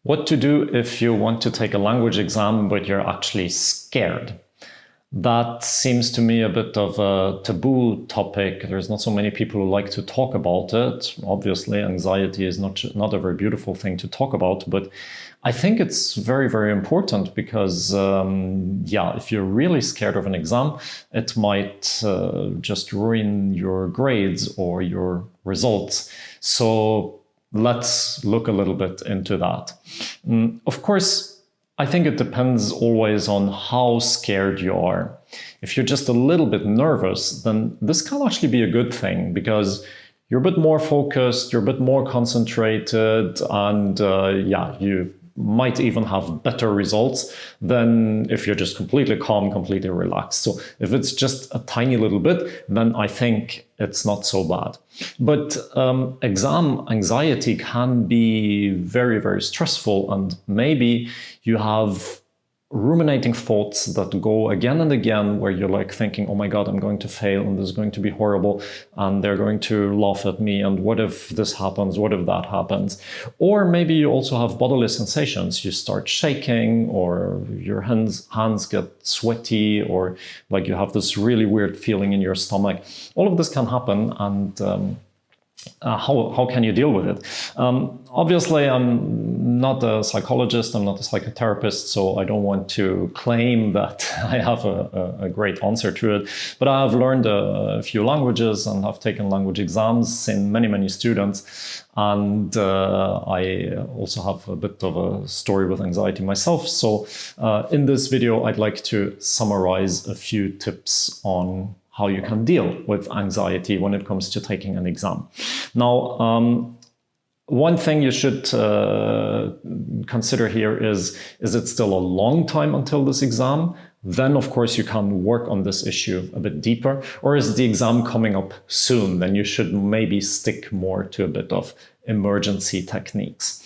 What to do if you want to take a language exam, but you're actually scared? That seems to me a bit of a taboo topic. There's not so many people who like to talk about it. Obviously, anxiety is not a very beautiful thing to talk about, but I think it's very, very important because, if you're really scared of an exam, it might just ruin your grades or your results. So let's look a little bit into that. Of course, I think it depends always on how scared you are. If you're just a little bit nervous, then this can actually be a good thing because you're a bit more focused, you're a bit more concentrated, and you might even have better results than if you're just completely calm, completely relaxed. So if it's just a tiny little bit, then I think it's not so bad. But exam anxiety can be very, very stressful, and maybe you have ruminating thoughts that go again and again where you're like thinking, oh my God, I'm going to fail and this is going to be horrible and they're going to laugh at me, and what if this happens, what if that happens? Or maybe you also have bodily sensations. You start shaking, or your hands get sweaty, or like you have this really weird feeling in your stomach. All of this can happen, and how can you deal with it? Obviously, I'm not a psychologist, I'm not a psychotherapist, so I don't want to claim that I have a great answer to it. But I have learned a few languages and have taken language exams, seen many, many students. And I also have a bit of a story with anxiety myself. So in this video, I'd like to summarize a few tips on how you can deal with anxiety when it comes to taking an exam. Now, one thing you should consider here is it still a long time until this exam? Then, of course, you can work on this issue a bit deeper. Or is the exam coming up soon? Then you should maybe stick more to a bit of emergency techniques.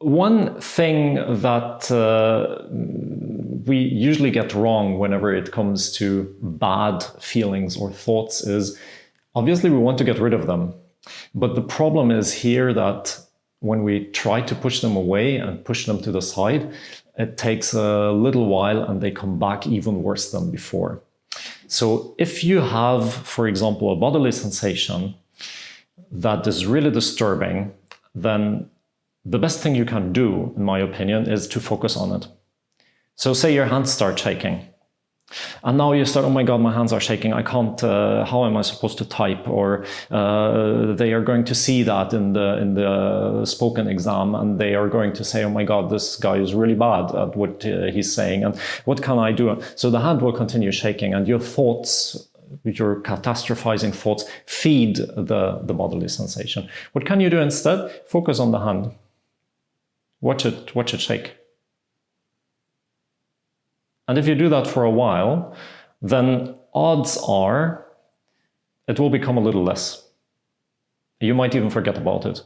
One thing that we usually get wrong whenever it comes to bad feelings or thoughts is, obviously we want to get rid of them. But the problem is here that when we try to push them away and push them to the side, it takes a little while and they come back even worse than before. So if you have, for example, a bodily sensation that is really disturbing, then the best thing you can do, in my opinion, is to focus on it. So say your hands start shaking. And now you start, oh my God, my hands are shaking. I can't, how am I supposed to type? Or they are going to see that in the spoken exam, and they are going to say, oh my God, this guy is really bad at what he's saying. And what can I do? So the hand will continue shaking, and your thoughts, your catastrophizing thoughts, feed the bodily sensation. What can you do instead? Focus on the hand. Watch it shake. And if you do that for a while, then odds are it will become a little less. You might even forget about it.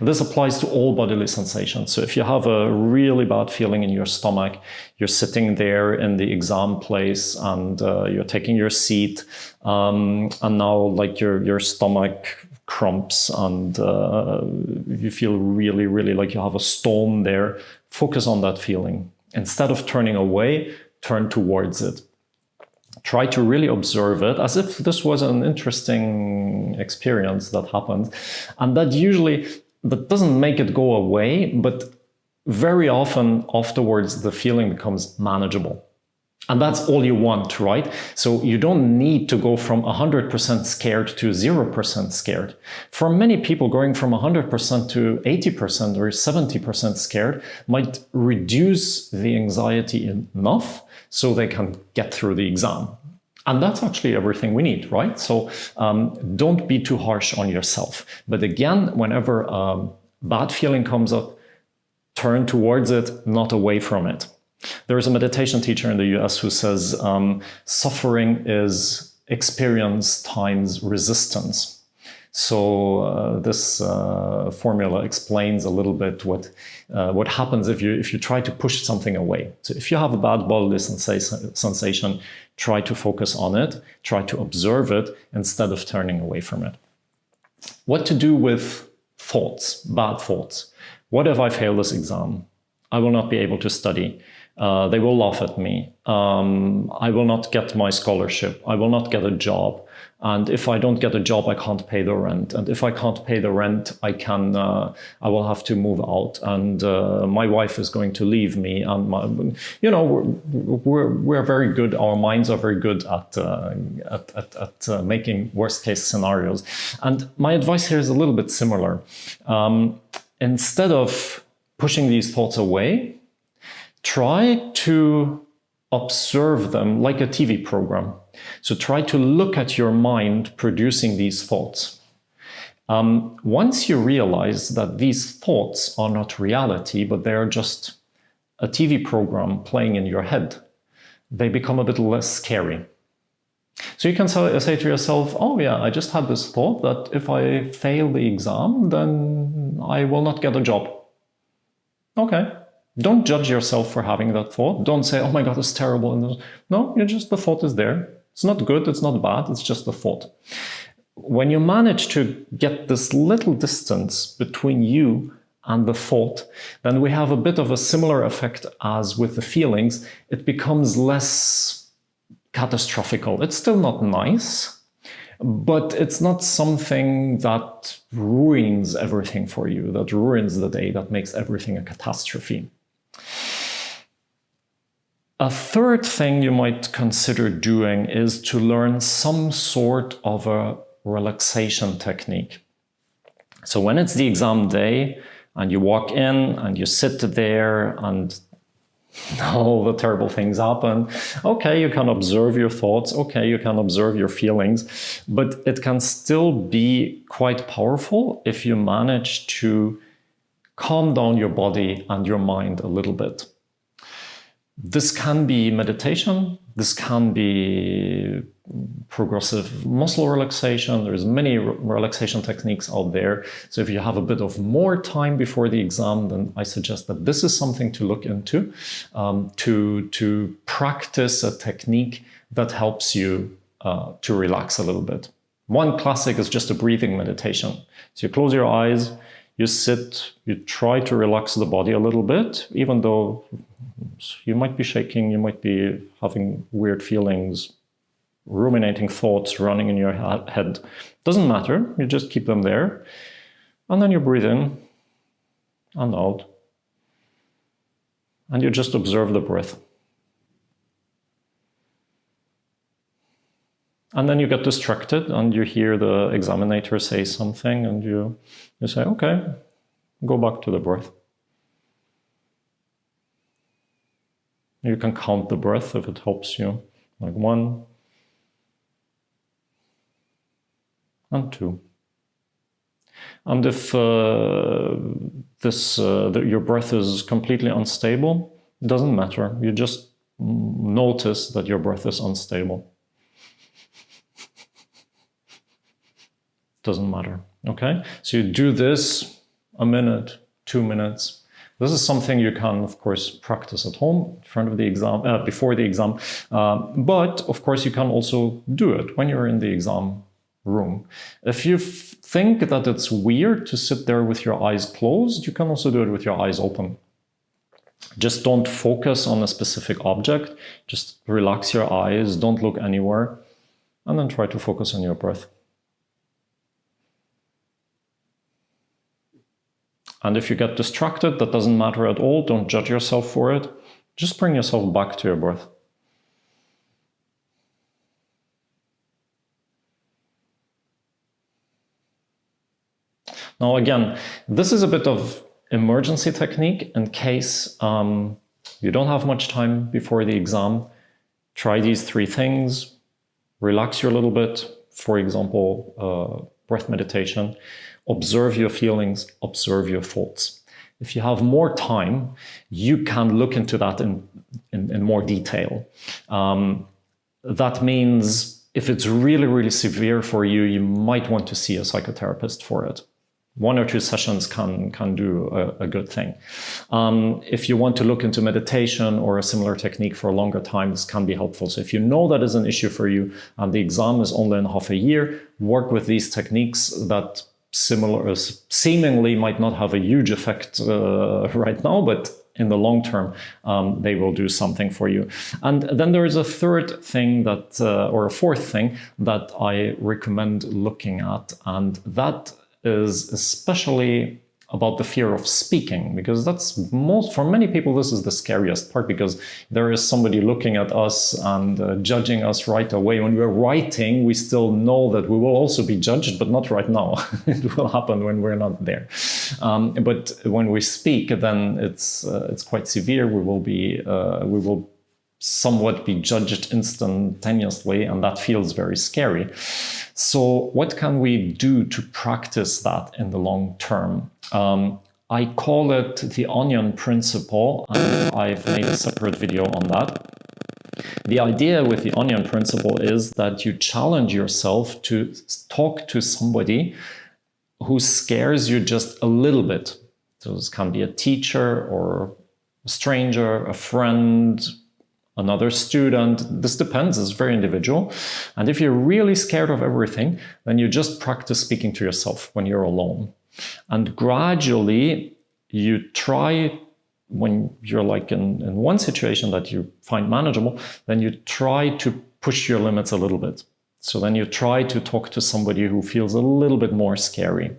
This applies to all bodily sensations. So if you have a really bad feeling in your stomach, you're sitting there in the exam place and you're taking your seat, and now like your stomach crumps and you feel really, really like you have a stone there. Focus on that feeling. Instead of turning away, turn towards it. Try to really observe it as if this was an interesting experience that happened. And that doesn't make it go away, but very often afterwards, the feeling becomes manageable. And that's all you want, right? So you don't need to go from 100% scared to 0% scared. For many people, going from 100% to 80% or 70% scared might reduce the anxiety enough so they can get through the exam. And that's actually everything we need, right? So don't be too harsh on yourself. But again, whenever a bad feeling comes up, turn towards it, not away from it. There's a meditation teacher in the US who says suffering is experience times resistance. So this formula explains a little bit what happens if you try to push something away. So if you have a bad bodily sensation, try to focus on it, try to observe it instead of turning away from it. What to do with thoughts, bad thoughts. What if I fail this exam? I will not be able to study. They will laugh at me. I will not get my scholarship. I will not get a job. And if I don't get a job, I can't pay the rent. And if I can't pay the rent, I will have to move out. And my wife is going to leave me. And we're very good. Our minds are very good at making worst case scenarios. And my advice here is a little bit similar. Instead of pushing these thoughts away, try to observe them like a TV program. So try to look at your mind producing these thoughts. Once you realize that these thoughts are not reality, but they are just a TV program playing in your head, they become a bit less scary. So you can say to yourself, oh yeah, I just had this thought that if I fail the exam, then I will not get a job. Okay. Don't judge yourself for having that thought. Don't say, oh my God, it's terrible. No, the thought is there. It's not good, it's not bad, it's just a thought. When you manage to get this little distance between you and the thought, then we have a bit of a similar effect as with the feelings. It becomes less catastrophical. It's still not nice, but it's not something that ruins everything for you, that ruins the day, that makes everything a catastrophe. A third thing you might consider doing is to learn some sort of a relaxation technique. So when it's the exam day and you walk in and you sit there and all the terrible things happen, okay, you can observe your thoughts, okay, you can observe your feelings, but it can still be quite powerful if you manage to calm down your body and your mind a little bit. This can be meditation, this can be progressive muscle relaxation. There's many relaxation techniques out there. So if you have a bit of more time before the exam, then I suggest that this is something to look into, to practice a technique that helps you to relax a little bit. One classic is just a breathing meditation. So you close your eyes, you sit, you try to relax the body a little bit, even though you might be shaking, you might be having weird feelings, ruminating thoughts running in your head. Doesn't matter, you just keep them there. And then you breathe in and out. And you just observe the breath. And then you get distracted and you hear the examiner say something and you say, okay, go back to the breath. You can count the breath if it helps you, like 1 and 2. And if your breath is completely unstable, it doesn't matter. You just notice that your breath is unstable. Doesn't matter, okay? So you do this a minute, 2 minutes. This is something you can, of course, practice at home in front of the exam, before the exam. But, of course, you can also do it when you're in the exam room. If you think that it's weird to sit there with your eyes closed, you can also do it with your eyes open. Just don't focus on a specific object. Just relax your eyes, don't look anywhere, and then try to focus on your breath. And if you get distracted, that doesn't matter at all. Don't judge yourself for it. Just bring yourself back to your breath. Now, again, this is a bit of emergency technique in case you don't have much time before the exam. Try these 3 things. Relax you a little bit. For example, breath meditation. Observe your feelings, observe your thoughts. If you have more time, you can look into that in more detail. That means if it's really, really severe for you, you might want to see a psychotherapist for it. 1 or 2 sessions can do a good thing. If you want to look into meditation or a similar technique for a longer time, this can be helpful. So if you know that is an issue for you and the exam is only in half a year, work with these techniques that similar, seemingly might not have a huge effect right now, but in the long term, they will do something for you. And then there is a third thing that, or a fourth thing that I recommend looking at, and that is especially about the fear of speaking, because that's for many people, this is the scariest part, because there is somebody looking at us and judging us right away. When we're writing, we still know that we will also be judged, but not right now. It will happen when we're not there. But when we speak, then it's quite severe. We will somewhat be judged instantaneously, and that feels very scary. So what can we do to practice that in the long term? I call it the onion principle, and I've made a separate video on that. The idea with the onion principle is that you challenge yourself to talk to somebody who scares you just a little bit. So this can be a teacher or a stranger, a friend, another student. This depends, it's very individual. And if you're really scared of everything, then you just practice speaking to yourself when you're alone. And gradually you try, when you're like in one situation that you find manageable, then you try to push your limits a little bit. So then you try to talk to somebody who feels a little bit more scary.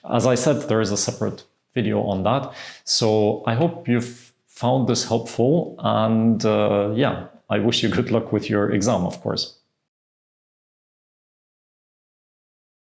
As I said, there is a separate video on that. So I hope you've found this helpful, and yeah, I wish you good luck with your exam, of course.